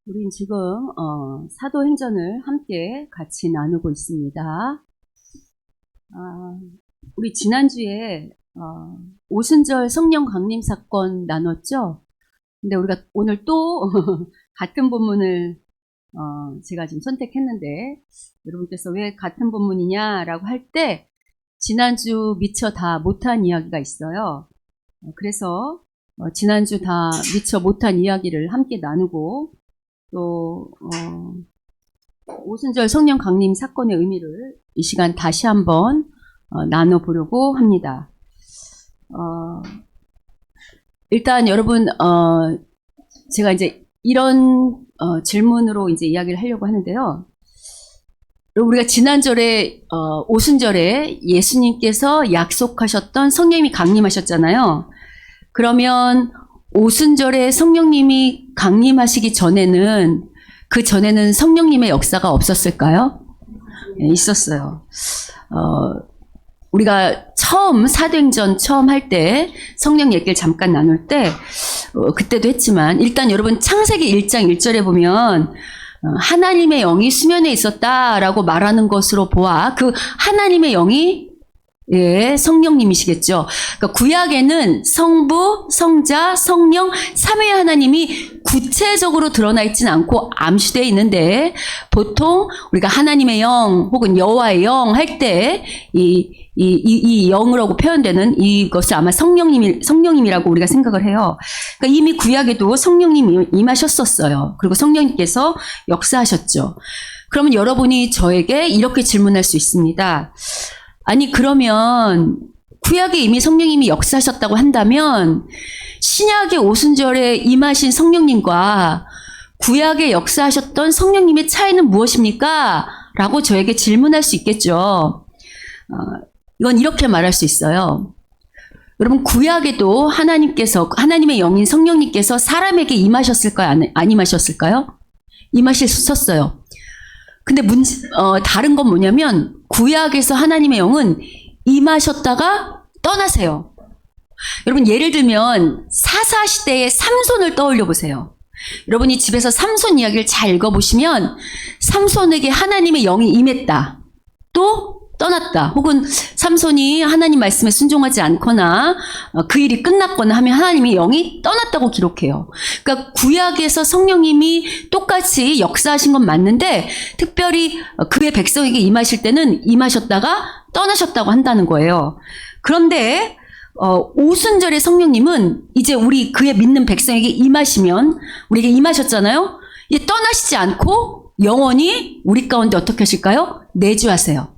우린 지금 사도행전을 함께 같이 나누고 있습니다. 우리 지난주에 오순절 성령 강림 사건 나눴죠? 근데 우리가 오늘 또 같은 본문을 제가 지금 선택했는데 여러분께서 왜 같은 본문이냐라고 할 때 지난주 미처 다 못한 이야기가 있어요. 그래서 지난주 다 미처 못한 이야기를 함께 나누고 또 오순절 성령 강림 사건의 의미를 이 시간 다시 한번 나눠보려고 합니다. 일단 여러분 제가 이제 이런 질문으로 이제 이야기를 하려고 하는데요. 우리가 지난절에 오순절에 예수님께서 약속하셨던 성령님이 강림하셨잖아요. 그러면 오순절에 성령님이 강림하시기 전에는 그 전에는 성령님의 역사가 없었을까요? 네, 있었어요. 우리가 사도행전 처음 할 때 성령 얘기를 잠깐 나눌 때 그때도 했지만 일단 여러분 창세기 1장 1절에 보면 하나님의 영이 수면에 있었다라고 말하는 것으로 보아 그 하나님의 영이 성령님이시겠죠. 그러니까 구약에는 성부, 성자, 성령, 삼위의 하나님이 구체적으로 드러나 있지는 않고 암시되어 있는데 보통 우리가 하나님의 영 혹은 여호와의 영 할 때 이 영으로 표현되는 이것을 아마 성령님이라고 우리가 생각을 해요. 그러니까 이미 구약에도 성령님이 임하셨었어요. 그리고 성령님께서 역사하셨죠. 그러면 여러분이 저에게 이렇게 질문할 수 있습니다. 아니 그러면 구약에 이미 성령님이 역사하셨다고 한다면 신약의 오순절에 임하신 성령님과 구약에 역사하셨던 성령님의 차이는 무엇입니까? 라고 저에게 질문할 수 있겠죠. 이건 이렇게 말할 수 있어요. 여러분 구약에도 하나님의 영인 성령님께서 사람에게 임하셨을까요? 안 임하셨을까요? 임하셨었어요. 근데 다른 건 뭐냐면 구약에서 하나님의 영은 임하셨다가 떠나세요. 여러분 예를 들면 사사시대의 삼손을 떠올려 보세요. 여러분이 집에서 삼손 이야기를 잘 읽어보시면 삼손에게 하나님의 영이 임했다. 또 떠났다. 혹은 삼손이 하나님 말씀에 순종하지 않거나 그 일이 끝났거나 하면 하나님의 영이 떠났다고 기록해요. 그러니까 구약에서 성령님이 똑같이 역사하신 건 맞는데 특별히 그의 백성에게 임하실 때는 임하셨다가 떠나셨다고 한다는 거예요. 그런데 오순절의 성령님은 이제 우리 그의 믿는 백성에게 임하시면 우리에게 임하셨잖아요. 이제 떠나시지 않고 영원히 우리 가운데 어떻게 하실까요? 내주하세요.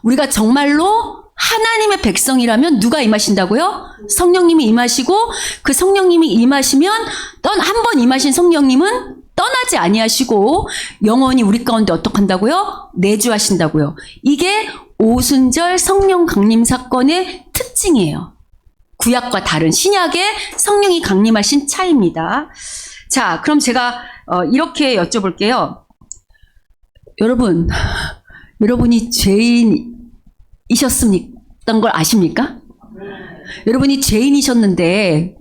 우리가 정말로 하나님의 백성이라면 누가 임하신다고요? 성령님이 임하시고 그 성령님이 임하시면 한 번 임하신 성령님은 떠나지 아니하시고 영원히 우리 가운데 어떻게 한다고요? 내주하신다고요. 이게 오순절 성령 강림 사건의 특징이에요. 구약과 다른 신약의 성령이 강림하신 차이입니다. 자, 그럼 제가 이렇게 여쭤볼게요. 여러분이 죄인이셨던 걸 아십니까? 여러분이 죄인이셨는데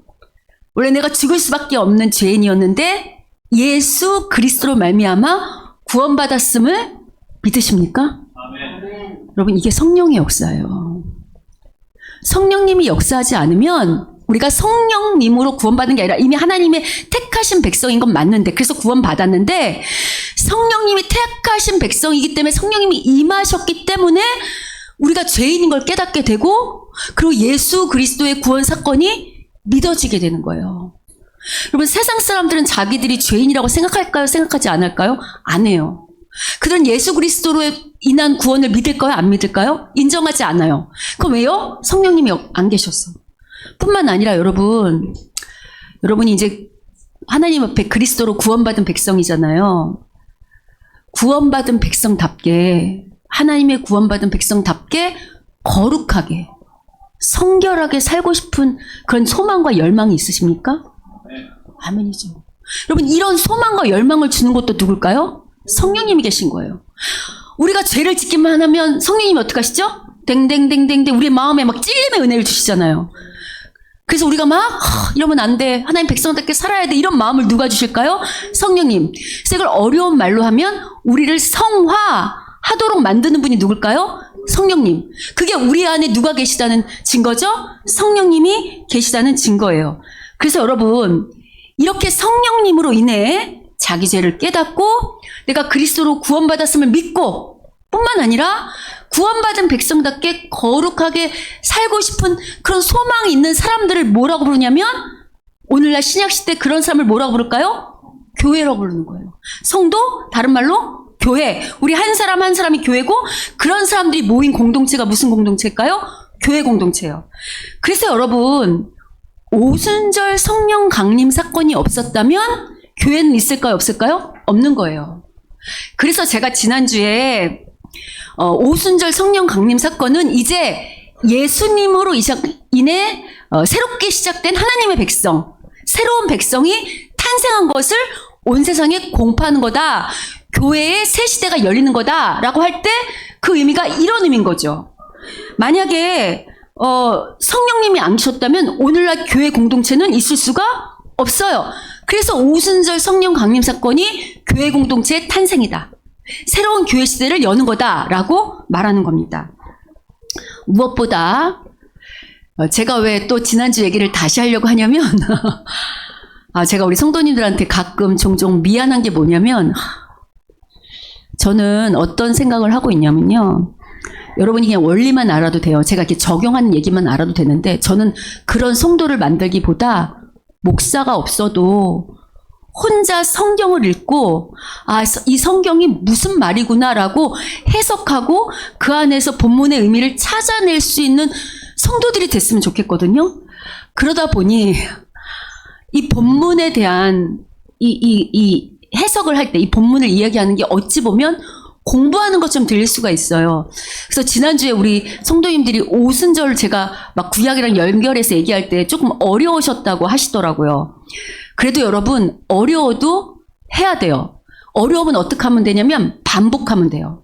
원래 내가 죽을 수밖에 없는 죄인이었는데 예수 그리스도로 말미암아 구원받았음을 믿으십니까? 아멘. 여러분 이게 성령의 역사예요. 성령님이 역사하지 않으면 우리가 성령님으로 구원받은 게 아니라 이미 하나님의 택하신 백성인 건 맞는데 그래서 구원받았는데 성령님이 택하신 백성이기 때문에 성령님이 임하셨기 때문에 우리가 죄인인 걸 깨닫게 되고 그리고 예수 그리스도의 구원 사건이 믿어지게 되는 거예요. 여러분 세상 사람들은 자기들이 죄인이라고 생각할까요? 생각하지 않을까요? 안 해요. 그들은 예수 그리스도로 인한 구원을 믿을까요? 안 믿을까요? 인정하지 않아요. 그럼 왜요? 성령님이 안 계셨어. 뿐만 아니라 여러분이 이제 하나님 앞에 그리스도로 구원받은 백성이잖아요. 구원받은 백성답게 하나님의 구원받은 백성답게 거룩하게 성결하게 살고 싶은 그런 소망과 열망이 있으십니까? 아멘이죠. 여러분 이런 소망과 열망을 주는 것도 누굴까요? 성령님이 계신 거예요. 우리가 죄를 짓기만 하면 성령님이 어떻게 하시죠? 댕댕댕댕댕 우리 마음에 막 찔림의 은혜를 주시잖아요. 그래서 우리가 막 이러면 안 돼. 하나님 백성답게 살아야 돼. 이런 마음을 누가 주실까요? 성령님. 그래서 이걸 어려운 말로 하면 우리를 성화하도록 만드는 분이 누굴까요? 성령님. 그게 우리 안에 누가 계시다는 증거죠? 성령님이 계시다는 증거예요. 그래서 여러분, 이렇게 성령님으로 인해 자기 죄를 깨닫고 내가 그리스도로 구원받았음을 믿고 뿐만 아니라 구원받은 백성답게 거룩하게 살고 싶은 그런 소망이 있는 사람들을 뭐라고 부르냐면 오늘날 신약시대 그런 사람을 뭐라고 부를까요? 교회라고 부르는 거예요. 성도, 다른 말로 교회. 우리 한 사람 한 사람이 교회고 그런 사람들이 모인 공동체가 무슨 공동체일까요? 교회 공동체예요. 그래서 여러분, 오순절 성령 강림 사건이 없었다면 교회는 있을까요? 없을까요? 없는 거예요. 그래서 제가 지난주에 오순절 성령 강림 사건은 이제 예수님으로 인해 새롭게 시작된 하나님의 백성, 새로운 백성이 탄생한 것을 온 세상에 공포하는 거다. 교회의 새 시대가 열리는 거다라고 할 때 그 의미가 이런 의미인 거죠. 만약에 성령님이 안 계셨다면 오늘날 교회 공동체는 있을 수가 없어요. 그래서 오순절 성령 강림 사건이 교회 공동체의 탄생이다. 새로운 교회 시대를 여는 거다라고 말하는 겁니다. 무엇보다 제가 왜 또 지난주 얘기를 다시 하려고 하냐면 제가 우리 성도님들한테 가끔 종종 미안한 게 뭐냐면 저는 어떤 생각을 하고 있냐면요. 여러분이 그냥 원리만 알아도 돼요. 제가 이렇게 적용하는 얘기만 알아도 되는데 저는 그런 성도를 만들기보다 목사가 없어도 혼자 성경을 읽고 이 성경이 무슨 말이구나라고 해석하고 그 안에서 본문의 의미를 찾아낼 수 있는 성도들이 됐으면 좋겠거든요. 그러다 보니 이 본문에 대한 이 해석을 할 때 이 본문을 이야기하는 게 어찌 보면 공부하는 것처럼 들릴 수가 있어요. 그래서 지난주에 우리 성도님들이 오순절을 제가 막 구약이랑 연결해서 얘기할 때 조금 어려우셨다고 하시더라고요. 그래도 여러분, 어려워도 해야 돼요. 어려우면 어떻게 하면 되냐면 반복하면 돼요.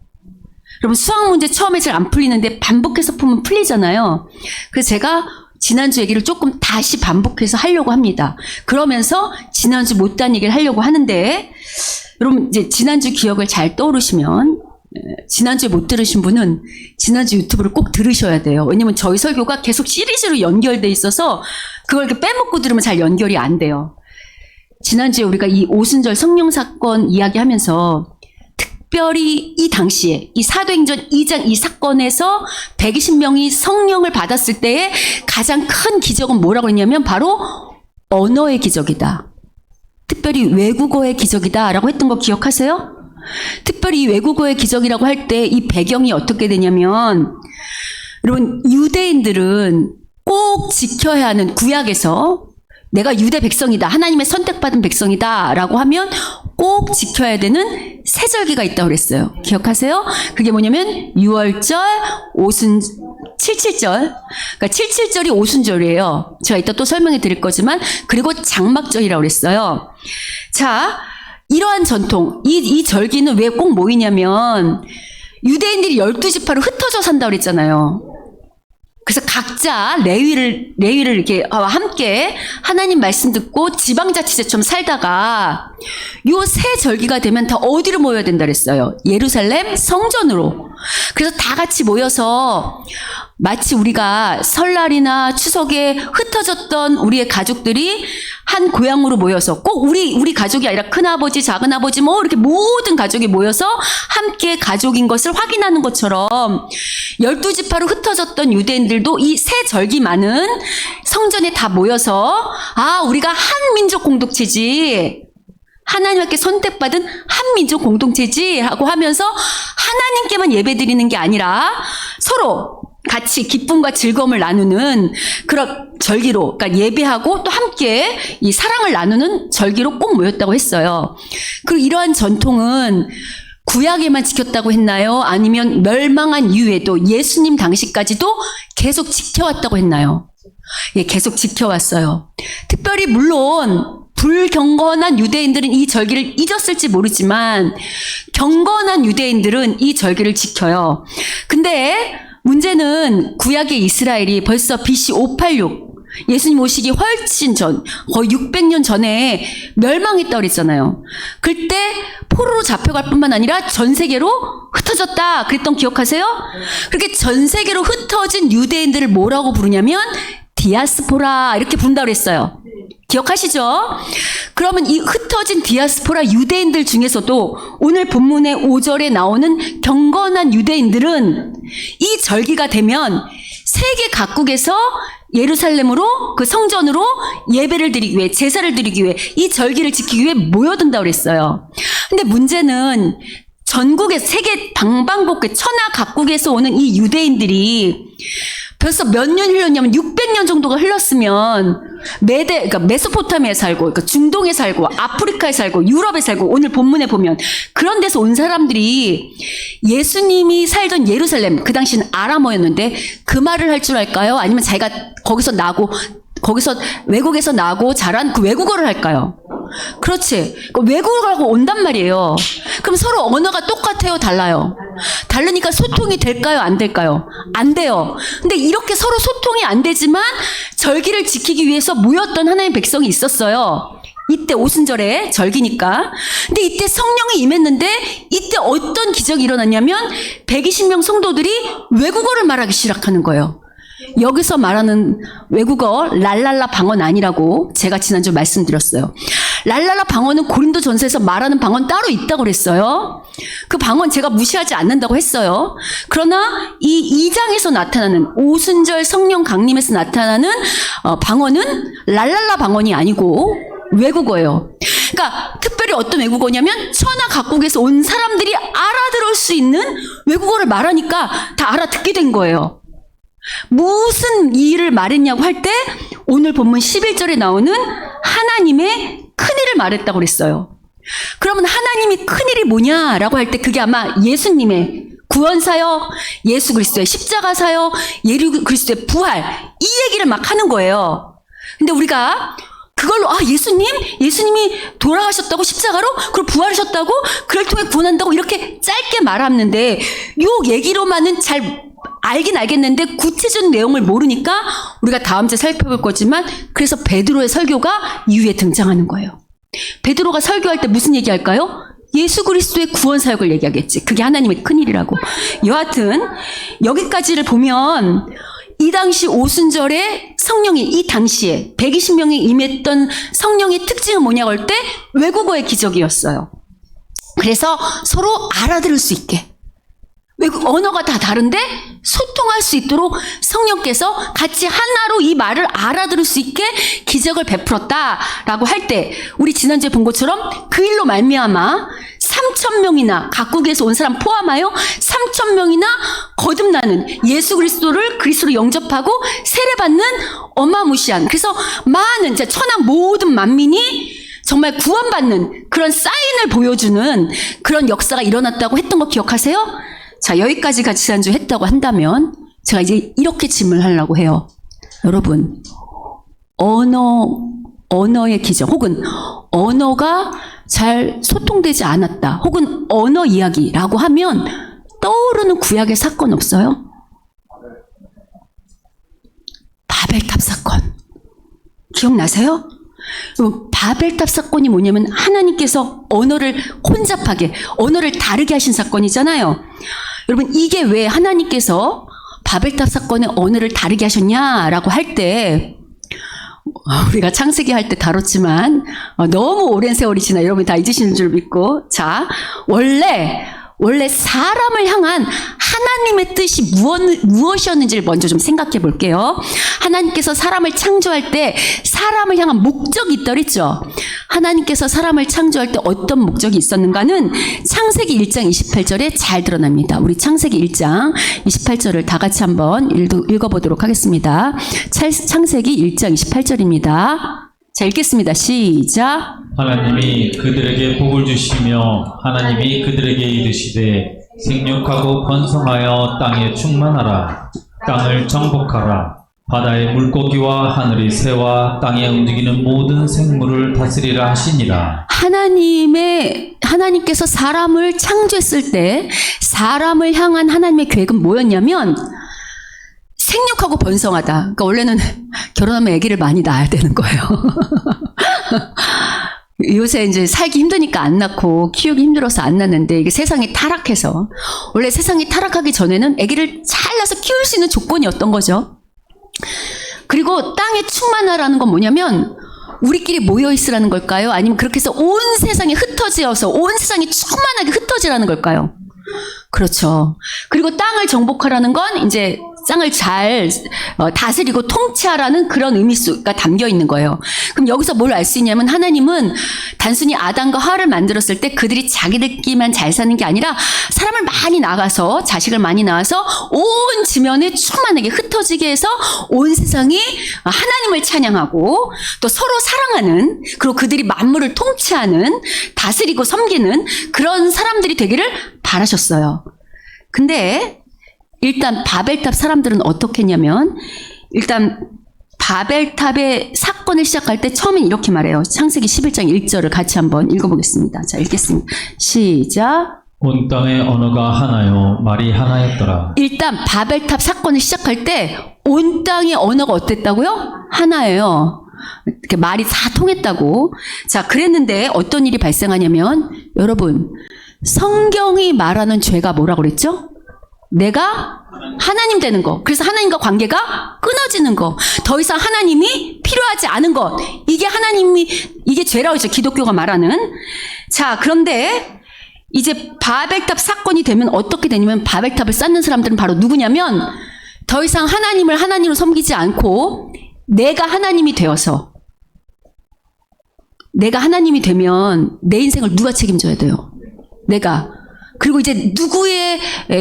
여러분, 수학 문제 처음에 잘 안 풀리는데 반복해서 풀면 풀리잖아요. 그래서 제가 지난주 얘기를 조금 다시 반복해서 하려고 합니다. 그러면서 지난주 못한 얘기를 하려고 하는데 여러분, 이제 지난주 기억을 잘 떠오르시면 지난주에 못 들으신 분은 지난주 유튜브를 꼭 들으셔야 돼요. 왜냐면 저희 설교가 계속 시리즈로 연결돼 있어서 그걸 이렇게 빼먹고 들으면 잘 연결이 안 돼요. 지난주에 우리가 이 오순절 성령 사건 이야기하면서 특별히 이 당시에 이 사도행전 2장 이 사건에서 120명이 성령을 받았을 때의 가장 큰 기적은 뭐라고 했냐면 바로 언어의 기적이다. 특별히 외국어의 기적이다 라고 했던 거 기억하세요? 특별히 이 외국어의 기적이라고 할 때 이 배경이 어떻게 되냐면 여러분, 유대인들은 꼭 지켜야 하는 구약에서 내가 유대 백성이다, 하나님의 선택받은 백성이다 라고 하면 꼭 지켜야 되는 세절기가 있다고 그랬어요. 기억하세요? 그게 뭐냐면 6월절, 칠칠절. 그러니까 칠칠절이 오순절이에요. 제가 이따 또 설명해 드릴 거지만, 그리고 장막절이라고 그랬어요. 자, 이러한 전통, 이 절기는 왜 꼭 모이냐면 유대인들이 12지파로 흩어져 산다고 그랬잖아요. 그래서 각자 레위를 이렇게 함께 하나님 말씀 듣고 지방자치제처럼 살다가 요 새 절기가 되면 다 어디로 모여야 된다 그랬어요? 예루살렘 성전으로. 그래서 다 같이 모여서 마치 우리가 설날이나 추석에 흩어졌던 우리의 가족들이 한 고향으로 모여서 꼭 우리 가족이 아니라 큰아버지, 작은아버지 뭐 이렇게 모든 가족이 모여서 함께 가족인 것을 확인하는 것처럼 12지파로 흩어졌던 유대인들도 이 새 절기만은 성전에 다 모여서 우리가 한 민족 공동체지, 하나님께 선택받은 한 민족 공동체지 하고 하면서 하나님께만 예배드리는 게 아니라 서로 같이 기쁨과 즐거움을 나누는 그런 절기로, 그러니까 예배하고 또 함께 이 사랑을 나누는 절기로 꼭 모였다고 했어요. 그리고 이러한 전통은 구약에만 지켰다고 했나요? 아니면 멸망한 이후에도 예수님 당시까지도 계속 지켜왔다고 했나요? 예, 계속 지켜왔어요. 특별히 물론 불경건한 유대인들은 이 절기를 잊었을지 모르지만 경건한 유대인들은 이 절기를 지켜요. 근데 문제는 구약의 이스라엘이 벌써 BC 586, 예수님 오시기 훨씬 전, 거의 600년 전에 멸망했다고 그랬잖아요. 그때 포로로 잡혀갈 뿐만 아니라 전 세계로 흩어졌다 그랬던 기억하세요? 그렇게 전 세계로 흩어진 유대인들을 뭐라고 부르냐면 디아스포라 이렇게 부른다고 그랬어요. 기억하시죠? 그러면 이 흩어진 디아스포라 유대인들 중에서도 오늘 본문의 5절에 나오는 경건한 유대인들은 이 절기가 되면 세계 각국에서 예루살렘으로 그 성전으로 예배를 드리기 위해 제사를 드리기 위해 이 절기를 지키기 위해 모여든다고 그랬어요. 근데 문제는 전국의 세계 방방곡곡 천하 각국에서 오는 이 유대인들이 벌써 몇 년 흘렀냐면 600년 정도가 흘렀으면 그러니까 메소포타미아에 살고, 그러니까 중동에 살고, 아프리카에 살고, 유럽에 살고, 오늘 본문에 보면 그런 데서 온 사람들이 예수님이 살던 예루살렘, 그 당시는 아람어였는데 그 말을 할 줄 알까요? 아니면 자기가 거기서 외국에서 나고 자란 그 외국어를 할까요? 그렇지. 외국어를 하고 온단 말이에요. 그럼 서로 언어가 똑같아요? 달라요? 다르니까 소통이 될까요? 안 될까요? 안 돼요. 근데 이렇게 서로 소통이 안 되지만 절기를 지키기 위해서 모였던 하나님의 백성이 있었어요. 이때 오순절에 절기니까. 근데 이때 성령이 임했는데 이때 어떤 기적이 일어났냐면 120명 성도들이 외국어를 말하기 시작하는 거예요. 여기서 말하는 외국어 랄랄라 방언 아니라고 제가 지난주 말씀드렸어요. 랄랄라 방언은 고린도 전서에서 말하는 방언 따로 있다고 그랬어요. 그 방언 제가 무시하지 않는다고 했어요. 그러나 이 2장에서 나타나는 오순절 성령 강림에서 나타나는 방언은 랄랄라 방언이 아니고 외국어예요. 그러니까 특별히 어떤 외국어냐면 천하 각국에서 온 사람들이 알아들을 수 있는 외국어를 말하니까 다 알아듣게 된 거예요. 무슨 일을 말했냐고 할 때 오늘 본문 11절에 나오는 하나님의 큰일을 말했다고 그랬어요. 그러면 하나님이 큰일이 뭐냐라고 할 때 그게 아마 예수님의 구원사역, 예수 그리스도의 십자가사역, 예수 그리스도의 부활 이 얘기를 막 하는 거예요. 근데 우리가 그걸로 예수님이 돌아가셨다고 십자가로 그리고 부활하셨다고 그를 통해 구원한다고 이렇게 짧게 말하는데 요 얘기로만은 잘 알긴 알겠는데 구체적인 내용을 모르니까 우리가 다음 주에 살펴볼 거지만 그래서 베드로의 설교가 이후에 등장하는 거예요. 베드로가 설교할 때 무슨 얘기할까요? 예수 그리스도의 구원 사역을 얘기하겠지. 그게 하나님의 큰일이라고. 여하튼 여기까지를 보면 이 당시 오순절에 성령이 이 당시에 120명이 임했던 성령의 특징은 뭐냐고 할 때 외국어의 기적이었어요. 그래서 서로 알아들을 수 있게. 외국 언어가 다 다른데 소통할 수 있도록 성령께서 같이 하나로 이 말을 알아들을 수 있게 기적을 베풀었다라고 할 때 우리 지난주에 본 것처럼 그 일로 말미암아 3,000명이나 각국에서 온 사람 포함하여 3,000명이나 거듭나는 예수 그리스도를 그리스도로 영접하고 세례받는 어마무시한 그래서 많은 천하 모든 만민이 정말 구원받는 그런 사인을 보여주는 그런 역사가 일어났다고 했던 거 기억하세요? 자, 여기까지가 지난주 했다고 한다면 제가 이제 이렇게 질문을 하려고 해요. 여러분, 언어의 기적 혹은 언어가 잘 소통되지 않았다 혹은 언어 이야기라고 하면 떠오르는 구약의 사건 없어요? 바벨탑 사건 기억나세요? 바벨탑 사건이 뭐냐면 하나님께서 언어를 혼잡하게 언어를 다르게 하신 사건이잖아요. 여러분 이게 왜 하나님께서 바벨탑 사건의 언어를 다르게 하셨냐라고 할 때 우리가 창세기 할 때 다뤘지만 너무 오랜 세월이 지나 여러분이 다 잊으시는 줄 믿고 자 원래 사람을 향한 하나님의 뜻이 무엇이었는지를 먼저 좀 생각해 볼게요. 하나님께서 사람을 창조할 때 사람을 향한 목적이 있더랬죠. 하나님께서 사람을 창조할 때 어떤 목적이 있었는가는 창세기 1장 28절에 잘 드러납니다. 우리 창세기 1장 28절을 다 같이 한번 읽어보도록 하겠습니다. 창세기 1장 28절입니다. 자, 읽겠습니다. 시작. 하나님이 그들에게 복을 주시며 하나님이 그들에게 이르시되 생육하고 번성하여 땅에 충만하라. 땅을 정복하라. 바다의 물고기와 하늘의 새와 땅에 움직이는 모든 생물을 다스리라 하시니라. 하나님께서 사람을 창조했을 때 사람을 향한 하나님의 계획은 뭐였냐면 생육하고 번성하다. 그러니까 원래는 결혼하면 아기를 많이 낳아야 되는 거예요. 요새 이제 살기 힘드니까 안 낳고 키우기 힘들어서 안 낳는데 이게 세상이 타락해서 원래 세상이 타락하기 전에는 아기를 잘 낳아서 키울 수 있는 조건이었던 거죠. 그리고 땅에 충만하라는 건 뭐냐면 우리끼리 모여 있으라는 걸까요? 아니면 그렇게 해서 온 세상에 흩어지어서 온 세상이 충만하게 흩어지라는 걸까요? 그렇죠. 그리고 땅을 정복하라는 건 이제 땅을 잘 다스리고 통치하라는 그런 의미가 담겨 있는 거예요. 그럼 여기서 뭘 알 수 있냐면 하나님은 단순히 아담과 하와를 만들었을 때 그들이 자기들끼리만 잘 사는 게 아니라 사람을 많이 낳아서 자식을 많이 낳아서 온 지면에 충만하게 흩어지게 해서 온 세상이 하나님을 찬양하고 또 서로 사랑하는 그리고 그들이 만물을 통치하는 다스리고 섬기는 그런 사람들이 되기를 바라셨어요. 근데 일단 바벨탑 사람들은 어떻게 했냐면 일단 바벨탑의 사건을 시작할 때 처음엔 이렇게 말해요. 창세기 11장 1절을 같이 한번 읽어보겠습니다. 자, 읽겠습니다. 시작. 온 땅의 언어가 하나요 말이 하나였더라. 일단 바벨탑 사건을 시작할 때 온 땅의 언어가 어땠다고요? 하나예요. 이렇게 말이 다 통했다고. 자, 그랬는데 어떤 일이 발생하냐면 여러분 성경이 말하는 죄가 뭐라고 그랬죠? 내가 하나님 되는 거. 그래서 하나님과 관계가 끊어지는 거. 더 이상 하나님이 필요하지 않은 것. 이게 죄라고 했죠. 기독교가 말하는. 자, 그런데 이제 바벨탑 사건이 되면 어떻게 되냐면 바벨탑을 쌓는 사람들은 바로 누구냐면 더 이상 하나님을 하나님으로 섬기지 않고 내가 하나님이 되어서 내가 하나님이 되면 내 인생을 누가 책임져야 돼요? 내가. 그리고 이제 누구의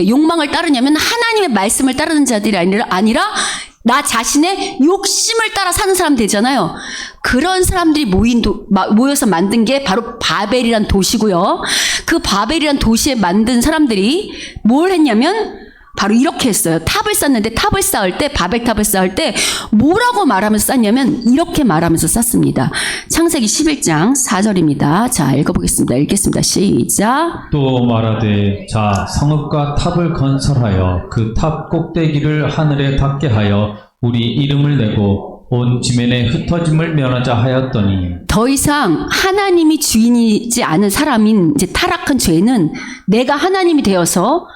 욕망을 따르냐면 하나님의 말씀을 따르는 자들이 아니라 나 자신의 욕심을 따라 사는 사람 되잖아요. 그런 사람들이 모여서 만든 게 바로 바벨이란 도시고요. 그 바벨이란 도시에 만든 사람들이 뭘 했냐면 바로 이렇게 했어요. 탑을 쌓는데 탑을 쌓을 때 바벨탑을 쌓을 때 뭐라고 말하면서 쌓냐면 이렇게 말하면서 쌓습니다. 창세기 11장 4절입니다. 자, 읽어보겠습니다. 읽겠습니다. 시작. 또 말하되 자 성읍과 탑을 건설하여 그 탑 꼭대기를 하늘에 닿게 하여 우리 이름을 내고 온 지면에 흩어짐을 면하자 하였더니 더 이상 하나님이 주인이지 않은 사람인 이제 타락한 죄는 내가 하나님이 되어서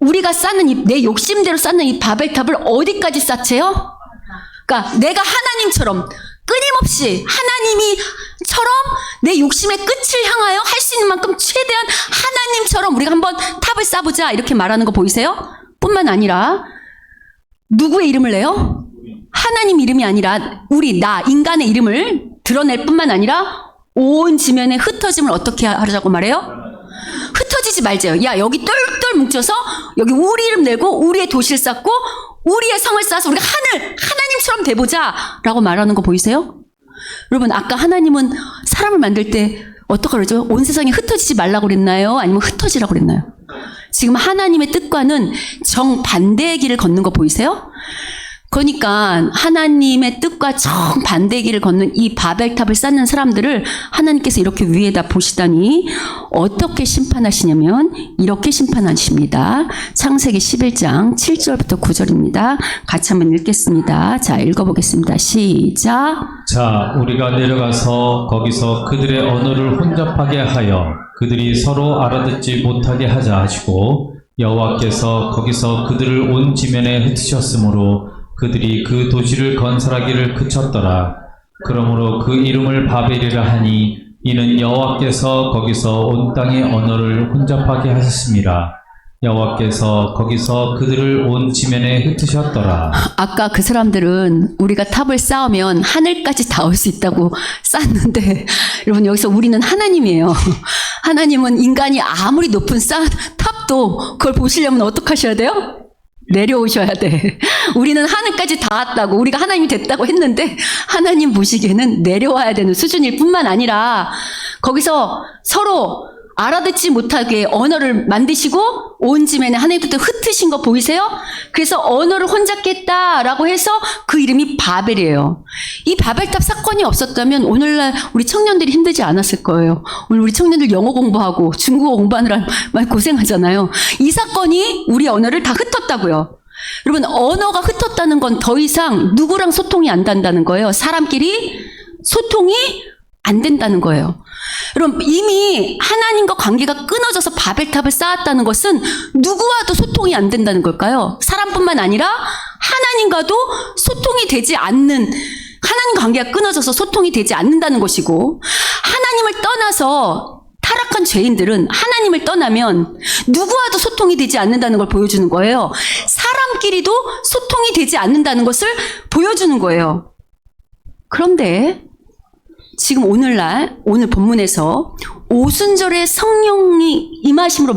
우리가 쌓는 내 욕심대로 쌓는 이 바벨탑을 어디까지 쌓채요? 그러니까 내가 하나님처럼 끊임없이 하나님이처럼 내 욕심의 끝을 향하여 할 수 있는 만큼 최대한 하나님처럼 우리가 한번 탑을 쌓보자 이렇게 말하는 거 보이세요? 뿐만 아니라 누구의 이름을 내요? 하나님 이름이 아니라 나 인간의 이름을 드러낼 뿐만 아니라 온 지면에 흩어짐을 어떻게 하자고 말해요? 흩어지지 말자요. 야, 여기 똘똘 뭉쳐서 여기 우리 이름 내고 우리의 도시를 쌓고 우리의 성을 쌓아서 우리가 하나님처럼 돼보자 라고 말하는 거 보이세요? 여러분, 아까 하나님은 사람을 만들 때 어떻게 그러죠? 온 세상에 흩어지지 말라고 그랬나요? 아니면 흩어지라고 그랬나요? 지금 하나님의 뜻과는 정반대의 길을 걷는 거 보이세요? 그러니까 하나님의 뜻과 정반대의 길을 걷는 이 바벨탑을 쌓는 사람들을 하나님께서 이렇게 위에다 보시다니 어떻게 심판하시냐면 이렇게 심판하십니다. 창세기 11장 7절부터 9절입니다. 같이 한번 읽겠습니다. 자, 읽어보겠습니다. 시작. 자 우리가 내려가서 거기서 그들의 언어를 혼잡하게 하여 그들이 서로 알아듣지 못하게 하자 하시고 여호와께서 거기서 그들을 온 지면에 흩으셨으므로 그들이 그 도시를 건설하기를 그쳤더라. 그러므로 그 이름을 바벨이라 하니 이는 여호와께서 거기서 온 땅의 언어를 혼잡하게 하셨습니다. 여호와께서 거기서 그들을 온 지면에 흩으셨더라. 아까 그 사람들은 우리가 탑을 쌓으면 하늘까지 닿을 수 있다고 쌓았는데 여러분 여기서 우리는 하나님이에요. 하나님은 인간이 아무리 높은 탑도 그걸 보시려면 어떻게 하셔야 돼요? 내려오셔야 돼. 우리는 하늘까지 닿았다고 우리가 하나님이 됐다고 했는데 하나님 보시기에는 내려와야 되는 수준일 뿐만 아니라 거기서 서로 알아듣지 못하게 언어를 만드시고 온 지면에 하나님부터 흩으신 거 보이세요? 그래서 언어를 혼잡게 했다라고 해서 그 이름이 바벨이에요. 이 바벨탑 사건이 없었다면 오늘날 우리 청년들이 힘들지 않았을 거예요. 오늘 우리 청년들 영어 공부하고 중국어 공부하느라 많이 고생하잖아요. 이 사건이 우리 언어를 다 흩었다고요. 여러분, 언어가 흩었다는 건 더 이상 누구랑 소통이 안 된다는 거예요. 사람끼리 소통이 안 된다는 거예요. 여러분, 이미 하나님과 관계가 끊어져서 바벨탑을 쌓았다는 것은 누구와도 소통이 안 된다는 걸까요? 사람뿐만 아니라 하나님과도 소통이 되지 않는, 하나님 관계가 끊어져서 소통이 되지 않는다는 것이고, 하나님을 떠나서 타락한 죄인들은 하나님을 떠나면 누구와도 소통이 되지 않는다는 걸 보여주는 거예요. 사람끼리도 소통이 되지 않는다는 것을 보여주는 거예요. 그런데 지금 오늘날, 오늘 본문에서 오순절에 성령이 임하심으로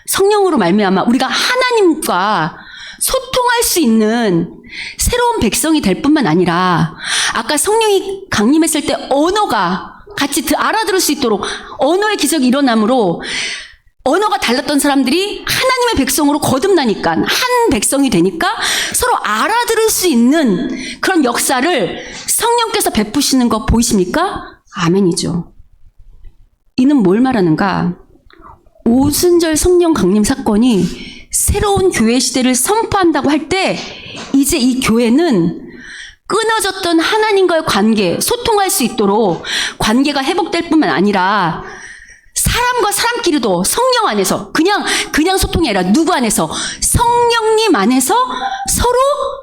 성령으로 말미암아 우리가 하나님과 소통할 수 있는 새로운 백성이 될 뿐만 아니라, 아까 성령이 강림했을 때 언어가 같이 알아들을 수 있도록 언어의 기적이 일어나므로 언어가 달랐던 사람들이 하나님의 백성으로 거듭나니까, 한 백성이 되니까 서로 알아들을 수 있는 그런 역사를 성령께서 베푸시는 거 보이십니까? 아멘이죠. 이는 뭘 말하는가? 오순절 성령 강림 사건이 새로운 교회 시대를 선포한다고 할 때, 이제 이 교회는 끊어졌던 하나님과의 관계, 소통할 수 있도록 관계가 회복될 뿐만 아니라 사람과 사람끼리도 성령 안에서 그냥 소통이 아니라 누구 안에서, 성령님 안에서 서로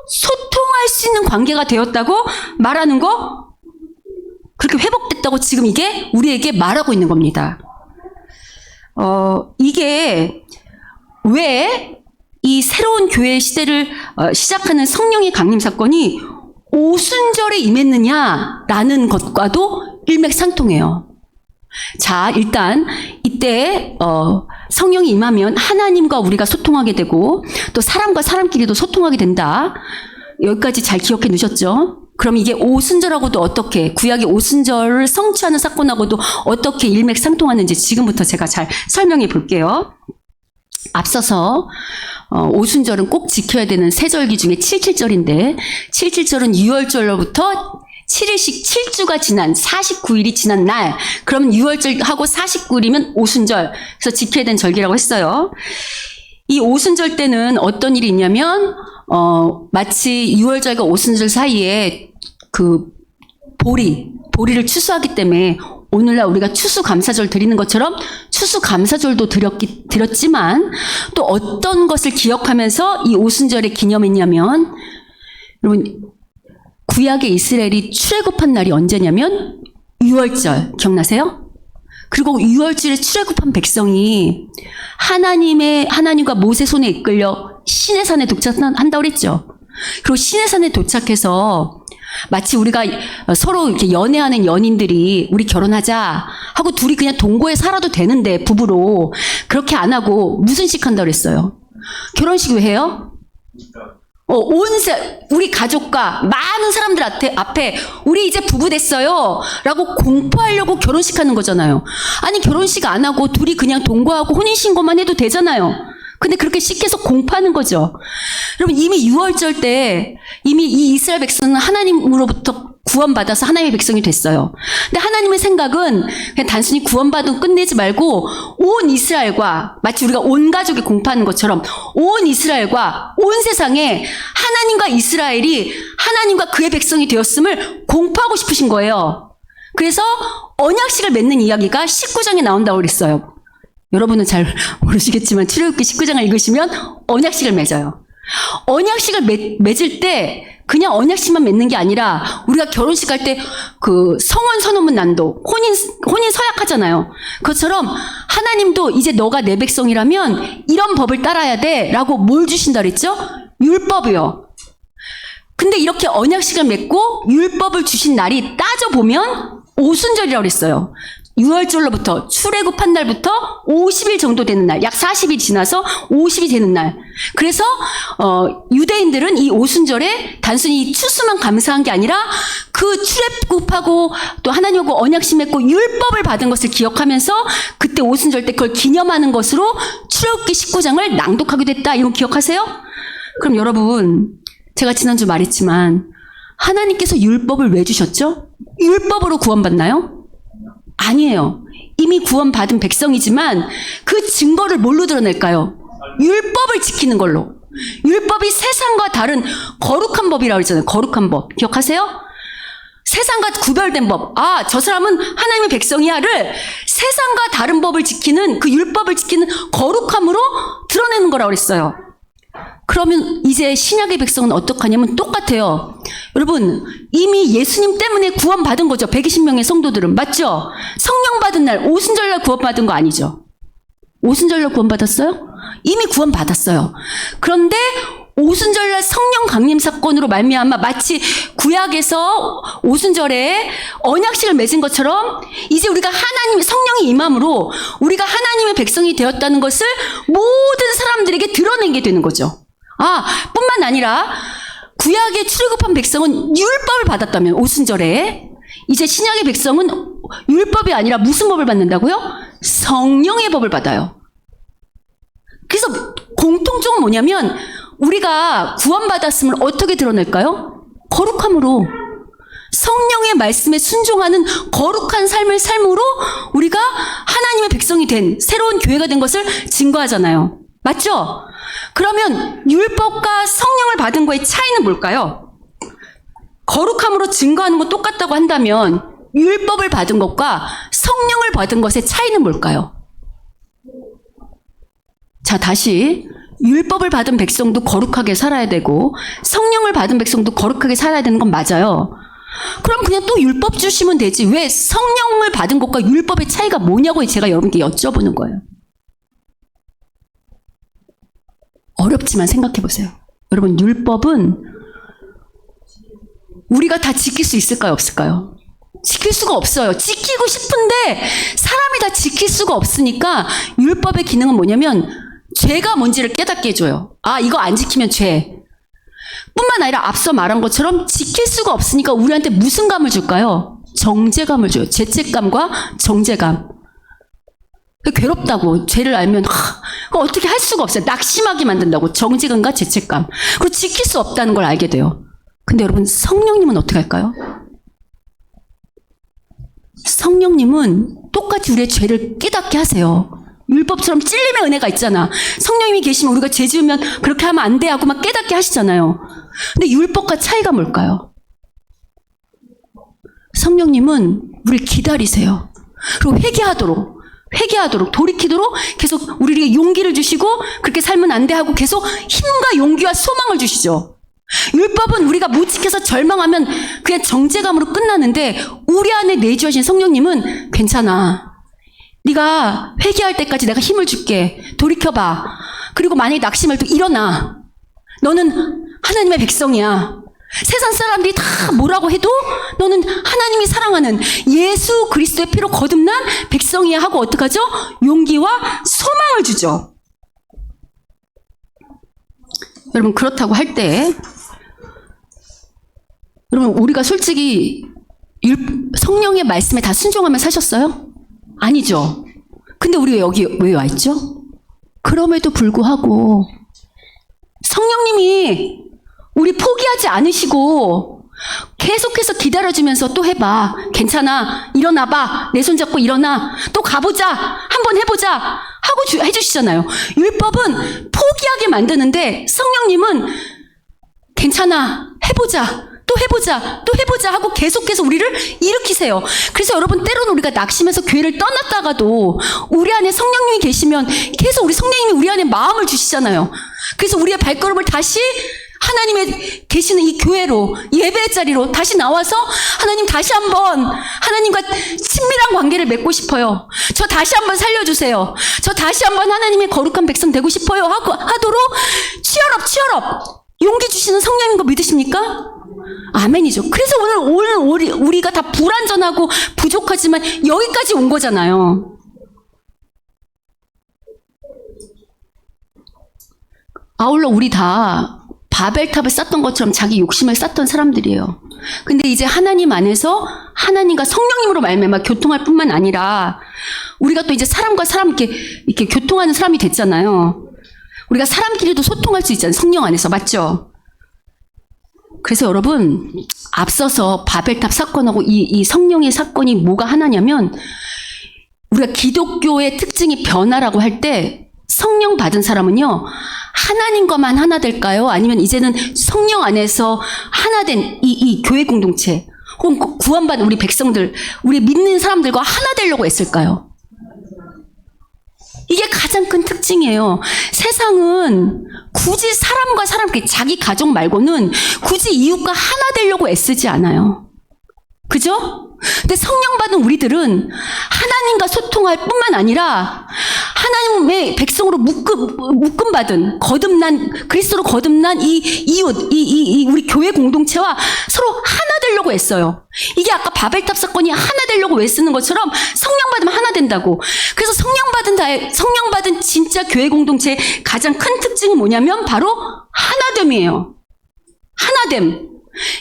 소통할 수 있는 관계가 되었다고 말하는 거, 그렇게 회복됐다고 지금 이게 우리에게 말하고 있는 겁니다. 이게 왜 이 새로운 교회 시대를 시작하는 성령의 강림 사건이 오순절에 임했느냐라는 것과도 일맥상통해요. 자, 일단 이때 성령이 임하면 하나님과 우리가 소통하게 되고 또 사람과 사람끼리도 소통하게 된다. 여기까지 잘 기억해 두셨죠? 그럼 이게 오순절하고도 어떻게, 구약의 오순절을 성취하는 사건하고도 어떻게 일맥상통하는지 지금부터 제가 잘 설명해 볼게요. 앞서서 오순절은 꼭 지켜야 되는 세절기 중에 77절인데 77절은 유월절로부터 7일씩 7주가 지난 49일이 지난 날, 그러면 6월절하고 49일이면 오순절, 그래서 지켜야 되는 절기라고 했어요. 이 오순절 때는 어떤 일이 있냐면 마치 6월절과 오순절 사이에 그 보리를 추수하기 때문에 오늘날 우리가 추수감사절 드리는 것처럼 추수감사절도 드렸지만 또 어떤 것을 기억하면서 이 오순절에 기념했냐면, 여러분, 구약의 이스라엘이 출애굽한 날이 언제냐면 6월절 기억나세요? 그리고 6월절에 출애굽한 백성이 하나님과 모세 손에 이끌려 시내산에 도착한다고 그랬죠. 그리고 시내산에 도착해서 마치 우리가 서로 이렇게 연애하는 연인들이 우리 결혼하자 하고 둘이 그냥 동거에 살아도 되는데 부부로 그렇게 안 하고 무슨 식 한다고 그랬어요? 결혼식 왜 해요? 우리 가족과 많은 사람들 앞에 우리 이제 부부 됐어요 라고 공포하려고 결혼식 하는 거잖아요. 아니, 결혼식 안 하고 둘이 그냥 동거하고 혼인신고만 해도 되잖아요. 근데 그렇게 시켜서 공포하는 거죠. 여러분, 이미 6월절 때 이미 이 이스라엘 백성은 하나님으로부터 구원받아서 하나님의 백성이 됐어요. 근데 하나님의 생각은 그냥 단순히 구원받은 끝내지 말고 온 이스라엘과, 마치 우리가 온 가족이 공포하는 것처럼 온 이스라엘과 온 세상에 하나님과 이스라엘이 하나님과 그의 백성이 되었음을 공포하고 싶으신 거예요. 그래서 언약식을 맺는 이야기가 19장에 나온다고 그랬어요. 여러분은 잘 모르시겠지만 출애굽기 19장을 읽으시면 언약식을 맺어요. 언약식을 맺을 때 그냥 언약식만 맺는 게 아니라 우리가 결혼식 할 때 그 성원 선언문 난도 혼인 서약하잖아요. 그것처럼 하나님도 이제 너가 내 백성이라면 이런 법을 따라야 돼라고 뭘 주신다 그랬죠? 율법이요. 근데 이렇게 언약식을 맺고 율법을 주신 날이 따져보면 오순절이라고 그랬어요. 6월절로부터 출애굽한 날부터 50일 정도 되는 날, 약 40일 지나서 50이 되는 날. 그래서 유대인들은 이 오순절에 단순히 추수만 감사한 게 아니라 그 출애굽하고 또 하나님하고 언약식 맺고 율법을 받은 것을 기억하면서 그때 오순절 때 그걸 기념하는 것으로 출애굽기 19장을 낭독하게 됐다. 이거 기억하세요? 그럼 여러분, 제가 지난주 말했지만 하나님께서 율법을 왜 주셨죠? 율법으로 구원받나요? 아니에요. 이미 구원받은 백성이지만 그 증거를 뭘로 드러낼까요? 율법을 지키는 걸로. 율법이 세상과 다른 거룩한 법이라고 했잖아요. 거룩한 법. 기억하세요? 세상과 구별된 법. 아, 저 사람은 하나님의 백성이야를 세상과 다른 법을 지키는, 그 율법을 지키는 거룩함으로 드러내는 거라고 그랬어요. 그러면 이제 신약의 백성은 어떡하냐면 똑같아요. 여러분, 이미 예수님 때문에 구원받은 거죠. 120명의 성도들은. 맞죠? 성령 받은 날, 오순절날 구원받은 거 아니죠? 오순절날 구원받았어요? 이미 구원받았어요. 그런데 오순절날 성령 강림 사건으로 말미암아 마치 구약에서 오순절에 언약식을 맺은 것처럼 이제 우리가 하나님 성령이 임함으로 우리가 하나님의 백성이 되었다는 것을 모든 사람들에게 드러내게 되는 거죠. 아, 뿐만 아니라 구약에 출애굽한 백성은 율법을 받았다면 오순절에 이제 신약의 백성은 율법이 아니라 무슨 법을 받는다고요? 성령의 법을 받아요. 그래서 공통점은 뭐냐면 우리가 구원받았음을 어떻게 드러낼까요? 거룩함으로. 성령의 말씀에 순종하는 거룩한 삶을 삶으로 우리가 하나님의 백성이 된 새로운 교회가 된 것을 증거하잖아요. 맞죠? 그러면 율법과 성령을 받은 거의 차이는 뭘까요? 거룩함으로 증거하는 건 똑같다고 한다면 율법을 받은 것과 성령을 받은 것의 차이는 뭘까요? 자, 다시 율법을 받은 백성도 거룩하게 살아야 되고 성령을 받은 백성도 거룩하게 살아야 되는 건 맞아요. 그럼 그냥 또 율법 주시면 되지. 왜 성령을 받은 것과 율법의 차이가 뭐냐고 제가 여러분께 여쭤보는 거예요. 어렵지만 생각해 보세요. 여러분, 율법은 우리가 다 지킬 수 있을까요? 없을까요? 지킬 수가 없어요. 지키고 싶은데 사람이 다 지킬 수가 없으니까 율법의 기능은 뭐냐면 죄가 뭔지를 깨닫게 해줘요. 아, 이거 안 지키면 죄. 뿐만 아니라 앞서 말한 것처럼 지킬 수가 없으니까 우리한테 무슨 감을 줄까요? 정죄감을 줘요. 죄책감과 정죄감. 괴롭다고 죄를 알면 어떻게 할 수가 없어요. 낙심하게 만든다고. 정죄감과 죄책감. 그리고 지킬 수 없다는 걸 알게 돼요. 근데 여러분, 성령님은 어떻게 할까요? 성령님은 똑같이 우리의 죄를 깨닫게 하세요. 율법처럼 찔림의 은혜가 있잖아. 성령님이 계시면 우리가 죄 지으면 그렇게 하면 안 돼 하고 막 깨닫게 하시잖아요. 근데 율법과 차이가 뭘까요? 성령님은 우리를 기다리세요. 그리고 회개하도록 돌이키도록 계속 우리에게 용기를 주시고 그렇게 살면 안 돼 하고 계속 힘과 용기와 소망을 주시죠. 율법은 우리가 못 지켜서 절망하면 그냥 정죄감으로 끝나는데 우리 안에 내주하신 성령님은 괜찮아. 네가 회개할 때까지 내가 힘을 줄게. 돌이켜봐. 그리고 만약에 낙심할 때 일어나. 너는 하나님의 백성이야. 세상 사람들이 다 뭐라고 해도 너는 하나님이 사랑하는 예수 그리스도의 피로 거듭난 백성이야 하고 어떡하죠? 용기와 소망을 주죠. 여러분, 그렇다고 할 때 여러분, 우리가 솔직히 성령의 말씀에 다 순종하며 사셨어요? 아니죠. 근데 우리 왜 여기 왜 와 있죠? 그럼에도 불구하고 성령님이 우리 포기하지 않으시고 계속해서 기다려주면서 또 해봐. 괜찮아. 일어나봐. 내 손 잡고 일어나. 또 가보자. 한번 해보자. 하고 해주시잖아요. 율법은 포기하게 만드는데 성령님은 괜찮아. 해보자. 또 해보자 하고 계속해서 우리를 일으키세요. 그래서 여러분, 때로는 우리가 낙심해서 교회를 떠났다가도 우리 안에 성령님이 계시면 계속 우리 성령님이 우리 안에 마음을 주시잖아요. 그래서 우리의 발걸음을 다시 하나님의 계시는 이 교회로, 예배의 자리로 다시 나와서 하나님 다시 한번 하나님과 친밀한 관계를 맺고 싶어요. 저 다시 한번 살려주세요. 저 다시 한번 하나님의 거룩한 백성 되고 싶어요 하도록 치열업 용기 주시는 성령인 거 믿으십니까? 아멘이죠. 그래서 오늘 우리가 다 불완전하고 부족하지만 여기까지 온 거잖아요. 아울러 우리 다 바벨탑을 쌓던 것처럼 자기 욕심을 쌓던 사람들이에요. 근데 이제 하나님 안에서 하나님과 성령님으로 말미암아 교통할 뿐만 아니라 우리가 또 이제 사람과 사람 이렇게 교통하는 사람이 됐잖아요. 우리가 사람끼리도 소통할 수 있잖아요. 성령 안에서. 맞죠? 그래서 여러분, 앞서서 바벨탑 사건하고 이 성령의 사건이 뭐가 하나냐면 우리가 기독교의 특징이 변화라고 할 때 성령 받은 사람은요, 하나님과만 하나 될까요? 아니면 이제는 성령 안에서 하나 된 이 교회 공동체, 혹은 구원받은 우리 백성들, 우리 믿는 사람들과 하나 되려고 애쓸까요? 이게 가장 큰 특징이에요. 세상은 굳이 사람과 사람, 자기 가족 말고는 굳이 이웃과 하나 되려고 애쓰지 않아요. 그죠? 근데 성령 받은 우리들은 하나님과 소통할 뿐만 아니라 하나님의 백성으로 묶음받은, 그리스도로 거듭난 이 이웃, 우리 교회 공동체와 서로 하나 되려고 애써요. 이게 아까 바벨탑 사건이 하나 되려고 왜 쓰는 것처럼 성령 받으면 하나 된다고. 그래서 성령 받은 진짜 교회 공동체의 가장 큰 특징은 뭐냐면 바로 하나됨이에요. 하나됨.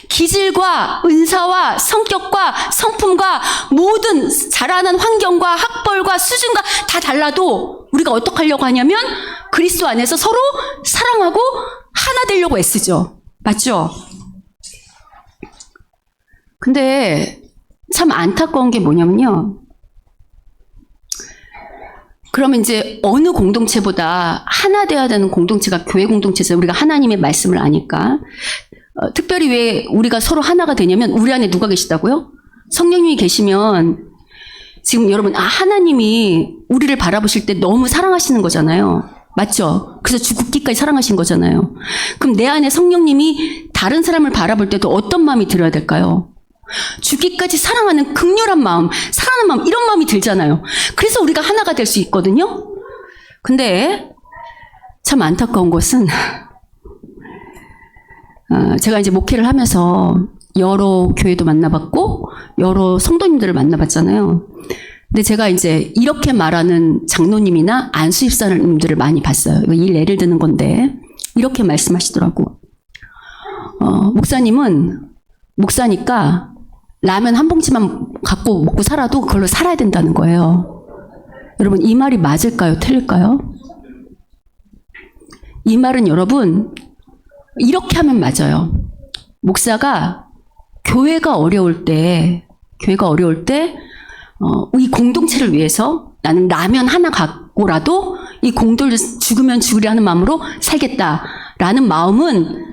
기질과 은사와 성격과 성품과 모든 자라는 환경과 학벌과 수준과 다 달라도 우리가 어떻게 하려고 하냐면 그리스도 안에서 서로 사랑하고 하나 되려고 애쓰죠. 맞죠? 근데 참 안타까운 게 뭐냐면요. 그러면 이제 어느 공동체보다 하나 되어야 되는 공동체가 교회 공동체에서 우리가 하나님의 말씀을 아니까 특별히 왜 우리가 서로 하나가 되냐면 우리 안에 누가 계시다고요? 성령님이 계시면 지금 여러분 하나님이 우리를 바라보실 때 너무 사랑하시는 거잖아요. 맞죠? 그래서 죽기까지 사랑하신 거잖아요. 그럼 내 안에 성령님이 다른 사람을 바라볼 때도 어떤 마음이 들어야 될까요? 죽기까지 사랑하는 극렬한 마음, 사랑하는 마음, 이런 마음이 들잖아요. 그래서 우리가 하나가 될 수 있거든요. 근데 참 안타까운 것은 제가 이제 목회를 하면서 여러 교회도 만나봤고 여러 성도님들을 만나봤잖아요. 근데 제가 이제 이렇게 말하는 장로님이나 안수집사님들을 많이 봤어요. 이거 예를 드는 건데 이렇게 말씀하시더라고. 목사님은 목사니까 라면 한 봉지만 갖고 먹고 살아도 그걸로 살아야 된다는 거예요. 여러분 이 말이 맞을까요? 틀릴까요? 이 말은 여러분 이렇게 하면 맞아요. 목사가 교회가 어려울 때 이 공동체를 위해서 나는 라면 하나 갖고라도 이 공동체를 죽으면 죽으려 하는 마음으로 살겠다라는 마음은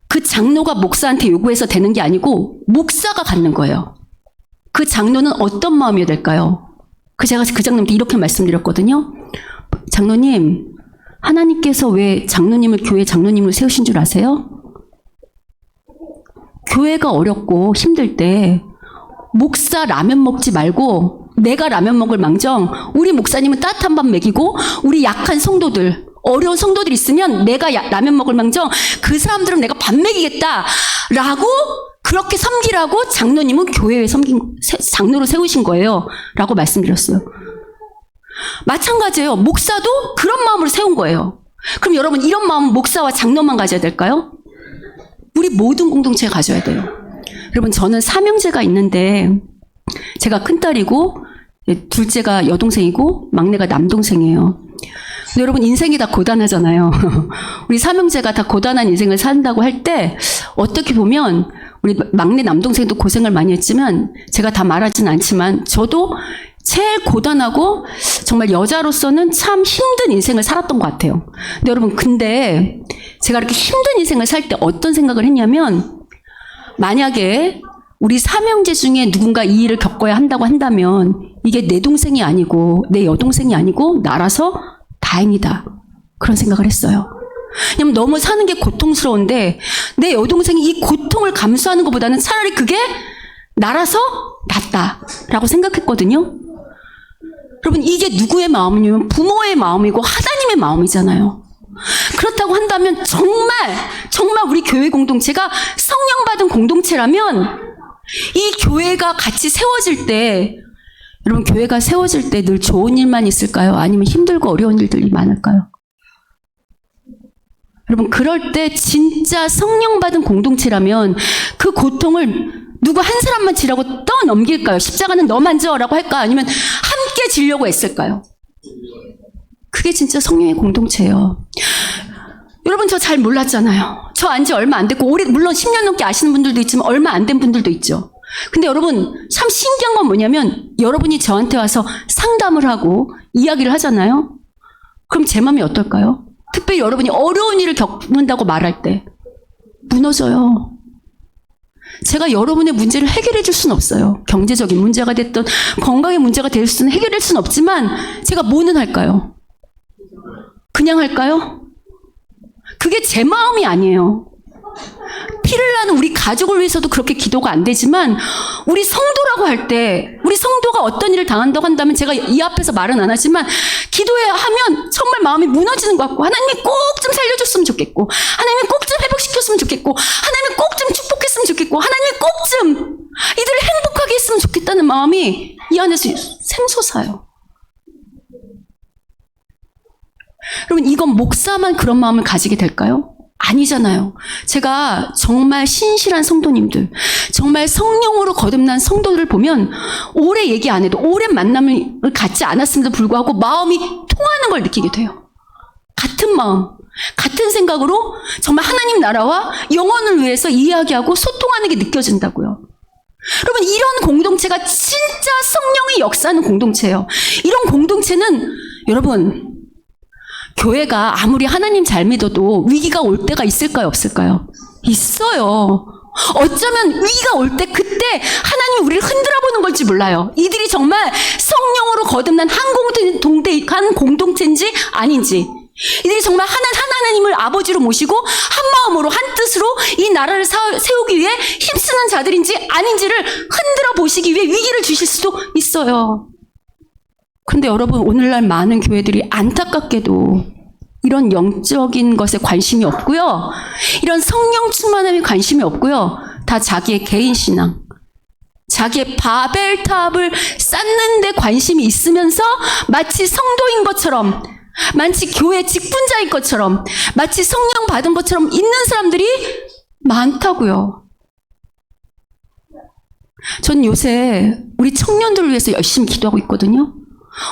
그 장로가 목사한테 요구해서 되는 게 아니고 목사가 갖는 거예요. 그 장로는 어떤 마음이어야 될까요? 제가 그 장로님께 이렇게 말씀드렸거든요. 장로님, 하나님께서 왜 장로님을 교회 장로님으로 세우신 줄 아세요? 교회가 어렵고 힘들 때 목사 라면 먹지 말고 내가 라면 먹을 망정 우리 목사님은 따뜻한 밥 먹이고 우리 약한 성도들 어려운 성도들 있으면 내가 라면 먹을 망정 그 사람들은 내가 밥 먹이겠다라고 그렇게 섬기라고 장로님은 교회에 장로로 세우신 거예요 라고 말씀드렸어요. 마찬가지예요. 목사도 그런 마음으로 세운 거예요. 그럼 여러분 이런 마음은 목사와 장로만 가져야 될까요? 우리 모든 공동체가 가져야 돼요. 여러분 저는 사명제가 있는데 제가 큰딸이고 둘째가 여동생이고 막내가 남동생이에요. 근데 여러분 인생이 다 고단하잖아요. 우리 사명제가 다 고단한 인생을 산다고 할 때 어떻게 보면 우리 막내 남동생도 고생을 많이 했지만 제가 다 말하진 않지만 저도 제일 고단하고 정말 여자로서는 참 힘든 인생을 살았던 것 같아요. 근데 여러분 근데 제가 이렇게 힘든 인생을 살 때 어떤 생각을 했냐면 만약에 우리 사명제 중에 누군가 이 일을 겪어야 한다고 한다면 이게 내 동생이 아니고 내 여동생이 아니고 나라서 다행이다. 그런 생각을 했어요. 왜냐면 너무 사는 게 고통스러운데 내 여동생이 이 고통을 감수하는 것보다는 차라리 그게 나라서 낫다라고 생각했거든요. 여러분 이게 누구의 마음이냐면 부모의 마음이고 하나님의 마음이잖아요. 그렇다고 한다면 정말 우리 교회 공동체가 성령 받은 공동체라면 이 교회가 같이 세워질 때 여러분 교회가 세워질 때 늘 좋은 일만 있을까요? 아니면 힘들고 어려운 일들이 많을까요? 여러분 그럴 때 진짜 성령 받은 공동체라면 그 고통을 누구 한 사람만 지라고 떠넘길까요? 십자가는 너만 져라고 할까? 아니면 함께 지려고 애쓸까요? 그게 진짜 성령의 공동체예요. 여러분 저 잘 몰랐잖아요. 저 안지 얼마 안 됐고 물론 10년 넘게 아시는 분들도 있지만 얼마 안 된 분들도 있죠. 근데 여러분 참 신기한 건 뭐냐면 여러분이 저한테 와서 상담을 하고 이야기를 하잖아요. 그럼 제 마음이 어떨까요? 특별히 여러분이 어려운 일을 겪는다고 말할 때 무너져요. 제가 여러분의 문제를 해결해 줄 수는 없어요. 경제적인 문제가 됐든 건강의 문제가 될 수는 해결할 수는 없지만 제가 뭐는 할까요? 그냥 할까요? 그게 제 마음이 아니에요. 피를 나는 우리 가족을 위해서도 그렇게 기도가 안 되지만 우리 성도라고 할 때 우리 성도가 어떤 일을 당한다고 한다면 제가 이 앞에서 말은 안 하지만 기도해야 하면 정말 마음이 무너지는 것 같고 하나님이 꼭 좀 살려줬으면 좋겠고 하나님이 꼭 좀 회복시켰으면 좋겠고 하나님이 꼭 좀 축복했으면 좋겠고 하나님이 꼭 좀 이들을 행복하게 했으면 좋겠다는 마음이 이 안에서 샘솟아요. 여러분 이건 목사만 그런 마음을 가지게 될까요? 아니잖아요. 제가 정말 신실한 성도님들, 정말 성령으로 거듭난 성도들을 보면 오래 얘기 안 해도 오랜 만남을 갖지 않았음에도 불구하고 마음이 통하는 걸 느끼게 돼요. 같은 마음, 같은 생각으로 정말 하나님 나라와 영혼을 위해서 이야기하고 소통하는 게 느껴진다고요. 여러분 이런 공동체가 진짜 성령의 역사하는 공동체예요. 이런 공동체는 여러분 교회가 아무리 하나님 잘 믿어도 위기가 올 때가 있을까요? 없을까요? 있어요. 어쩌면 위기가 올 때 그때 하나님이 우리를 흔들어 보는 걸지 몰라요. 이들이 정말 성령으로 거듭난 한 공동체인지 아닌지 이들이 정말 하나님을 아버지로 모시고 한 마음으로 한 뜻으로 이 나라를 세우기 위해 힘쓰는 자들인지 아닌지를 흔들어 보시기 위해 위기를 주실 수도 있어요. 근데 여러분 오늘날 많은 교회들이 안타깝게도 이런 영적인 것에 관심이 없고요. 이런 성령 충만함에 관심이 없고요. 다 자기의 개인 신앙, 자기의 바벨탑을 쌓는 데 관심이 있으면서 마치 성도인 것처럼 마치 교회 직분자인 것처럼 마치 성령 받은 것처럼 있는 사람들이 많다고요. 전 요새 우리 청년들을 위해서 열심히 기도하고 있거든요.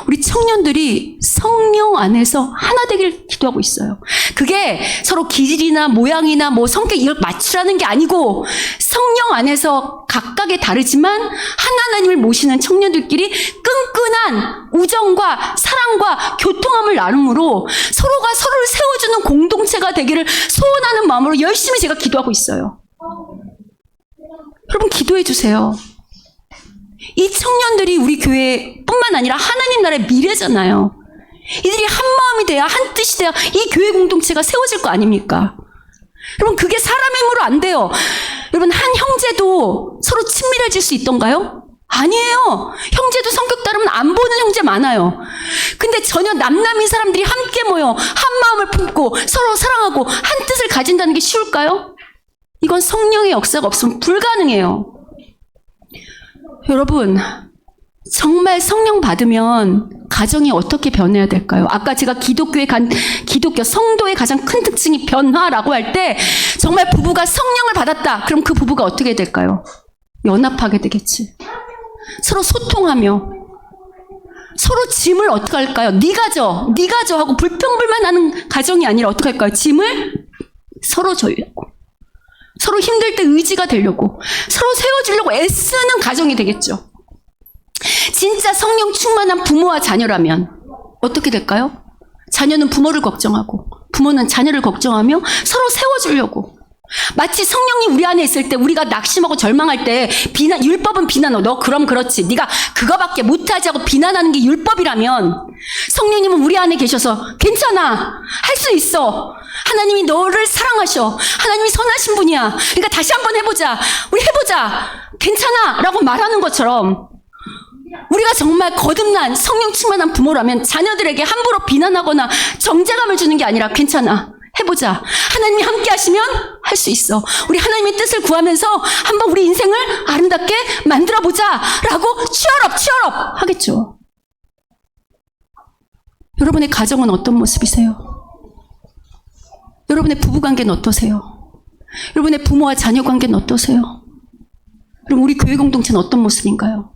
우리 청년들이 성령 안에서 하나 되길 기도하고 있어요. 그게 서로 기질이나 모양이나 뭐 성격 이걸 맞추라는 게 아니고 성령 안에서 각각의 다르지만 하나님을 모시는 청년들끼리 끈끈한 우정과 사랑과 교통함을 나눔으로 서로가 서로를 세워주는 공동체가 되기를 소원하는 마음으로 열심히 제가 기도하고 있어요. 여러분 기도해 주세요. 이 청년들이 우리 교회뿐만 아니라 하나님 나라의 미래잖아요. 이들이 한 마음이 돼야 한 뜻이 돼야 이 교회 공동체가 세워질 거 아닙니까? 여러분 그게 사람의 힘으로 안 돼요. 여러분 한 형제도 서로 친밀해질 수 있던가요? 아니에요. 형제도 성격 따르면 안 보는 형제 많아요. 근데 전혀 남남인 사람들이 함께 모여 한 마음을 품고 서로 사랑하고 한 뜻을 가진다는 게 쉬울까요? 이건 성령의 역사가 없으면 불가능해요. 여러분 정말 성령 받으면 가정이 어떻게 변해야 될까요? 아까 제가 기독교 성도의 가장 큰 특징이 변화라고 할 때 정말 부부가 성령을 받았다. 그럼 그 부부가 어떻게 될까요? 연합하게 되겠지. 서로 소통하며 서로 짐을 어떻게 할까요? 네가 져 하고 불평불만하는 가정이 아니라 어떻게 할까요? 짐을 서로 져려고 서로 힘들 때 의지가 되려고 서로 세워주려고 애쓰는 가정이 되겠죠. 진짜 성령 충만한 부모와 자녀라면 어떻게 될까요? 자녀는 부모를 걱정하고 부모는 자녀를 걱정하며 서로 세워주려고 마치 성령이 우리 안에 있을 때 우리가 낙심하고 절망할 때 율법은 비난하고 너 그럼 그렇지 네가 그거밖에 못하지 하고 비난하는 게 율법이라면 성령님은 우리 안에 계셔서 괜찮아 할 수 있어 하나님이 너를 사랑하셔 하나님이 선하신 분이야 그러니까 다시 한번 해보자 우리 해보자 괜찮아 라고 말하는 것처럼 우리가 정말 거듭난 성령 충만한 부모라면 자녀들에게 함부로 비난하거나 정죄감을 주는 게 아니라 괜찮아 해보자. 하나님이 함께 하시면 할 수 있어. 우리 하나님의 뜻을 구하면서 한번 우리 인생을 아름답게 만들어보자 라고 치얼업 하겠죠. 여러분의 가정은 어떤 모습이세요? 여러분의 부부관계는 어떠세요? 여러분의 부모와 자녀 관계는 어떠세요? 그럼 우리 교회 공동체는 어떤 모습인가요?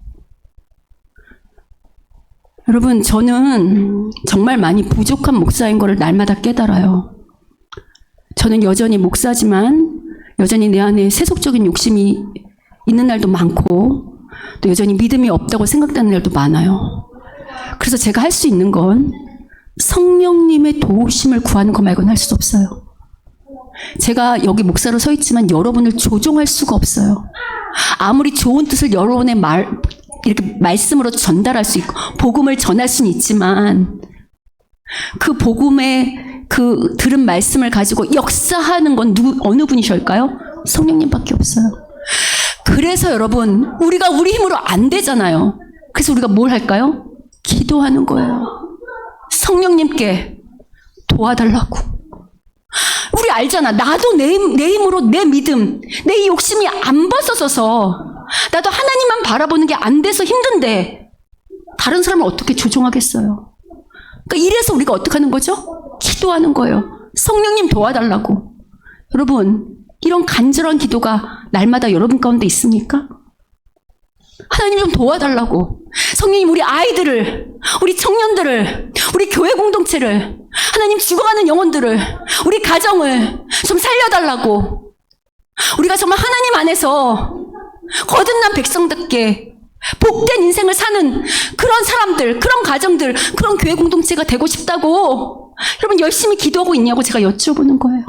여러분 저는 정말 많이 부족한 목사인 것을 날마다 깨달아요. 저는 여전히 목사지만 여전히 내 안에 세속적인 욕심이 있는 날도 많고 또 여전히 믿음이 없다고 생각되는 날도 많아요. 그래서 제가 할 수 있는 건 성령님의 도우심을 구하는 것 말고는 할 수 없어요. 제가 여기 목사로 서 있지만 여러분을 조종할 수가 없어요. 아무리 좋은 뜻을 여러분의 이렇게 말씀으로 전달할 수 있고 복음을 전할 수는 있지만 그 복음의 그 들은 말씀을 가지고 역사하는 건 어느 분이실까요? 성령님밖에 없어요. 그래서 여러분, 우리가 우리 힘으로 안 되잖아요. 그래서 우리가 뭘 할까요? 기도하는 거예요. 성령님께 도와달라고. 우리 알잖아. 나도 내 힘으로 내 믿음, 내 욕심이 안 벗어져서 나도 하나님만 바라보는 게 안 돼서 힘든데 다른 사람을 어떻게 조종하겠어요? 그러니까 이래서 우리가 어떻게 하는 거죠? 기도하는 거예요. 성령님 도와달라고. 여러분, 이런 간절한 기도가 날마다 여러분 가운데 있습니까? 하나님 좀 도와달라고. 성령님 우리 아이들을, 우리 청년들을, 우리 교회 공동체를, 하나님 죽어가는 영혼들을, 우리 가정을 좀 살려달라고. 우리가 정말 하나님 안에서 거듭난 백성답게 복된 인생을 사는 그런 사람들, 그런 가정들, 그런 교회 공동체가 되고 싶다고 여러분 열심히 기도하고 있냐고 제가 여쭤보는 거예요.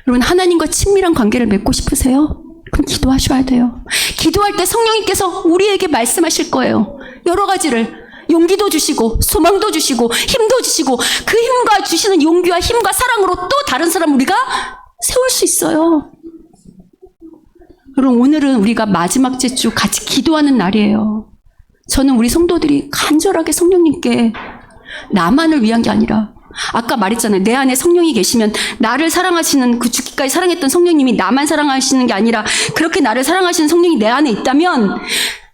여러분 하나님과 친밀한 관계를 맺고 싶으세요? 그럼 기도하셔야 돼요. 기도할 때 성령님께서 우리에게 말씀하실 거예요. 여러 가지를. 용기도 주시고 소망도 주시고 힘도 주시고 그 힘과 주시는 용기와 힘과 사랑으로 또 다른 사람 우리가 세울 수 있어요. 여러분 오늘은 우리가 마지막 주 같이 기도하는 날이에요. 저는 우리 성도들이 간절하게 성령님께 나만을 위한 게 아니라 아까 말했잖아요. 내 안에 성령이 계시면 나를 사랑하시는 그 죽기까지 사랑했던 성령님이 나만 사랑하시는 게 아니라 그렇게 나를 사랑하시는 성령이 내 안에 있다면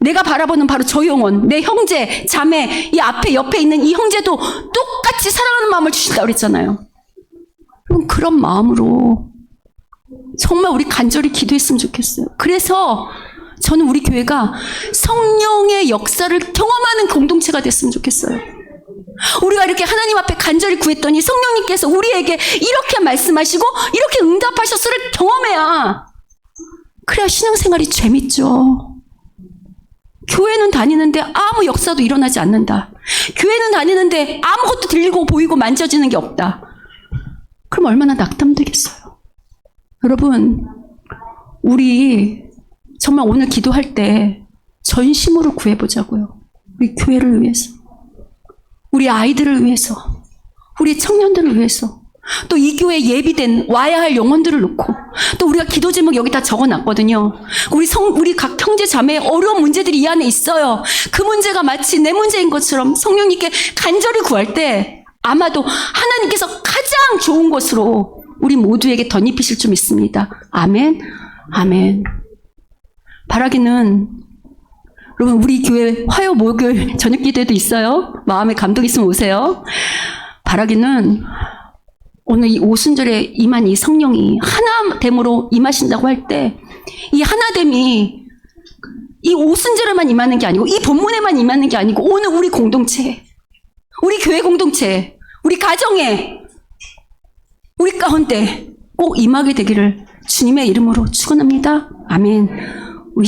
내가 바라보는 바로 저 영혼, 내 형제, 자매, 이 앞에 옆에 있는 이 형제도 똑같이 사랑하는 마음을 주신다고 그랬잖아요. 그럼 그런 마음으로 정말 우리 간절히 기도했으면 좋겠어요. 그래서 저는 우리 교회가 성령의 역사를 경험하는 공동체가 됐으면 좋겠어요. 우리가 이렇게 하나님 앞에 간절히 구했더니 성령님께서 우리에게 이렇게 말씀하시고 이렇게 응답하셨음을 경험해야 그래야 신앙생활이 재밌죠. 교회는 다니는데 아무 역사도 일어나지 않는다. 교회는 다니는데 아무것도 들리고 보이고 만져지는 게 없다. 그럼 얼마나 낙담되겠어요. 여러분 우리 정말 오늘 기도할 때 전심으로 구해보자고요. 우리 교회를 위해서, 우리 아이들을 위해서, 우리 청년들을 위해서, 또 이 교회에 예비된 와야 할 영혼들을 놓고, 또 우리가 기도 제목 여기 다 적어놨거든요. 우리 각 형제 자매의 어려운 문제들이 이 안에 있어요. 그 문제가 마치 내 문제인 것처럼 성령님께 간절히 구할 때 아마도 하나님께서 가장 좋은 것으로 우리 모두에게 덧입히실 줄 믿습니다. 아멘, 아멘. 바라기는 여러분 우리 교회 화요 목요일 저녁 기도회도 있어요. 마음에 감동 있으면 오세요. 바라기는 오늘 이 오순절에 임한 이 성령이 하나됨으로 임하신다고 할 때 이 하나됨이 이 오순절에만 임하는 게 아니고 이 본문에만 임하는 게 아니고 오늘 우리 공동체, 우리 교회 공동체, 우리 가정에, 우리 가운데 꼭 임하게 되기를 주님의 이름으로 축원합니다. 아멘. 우리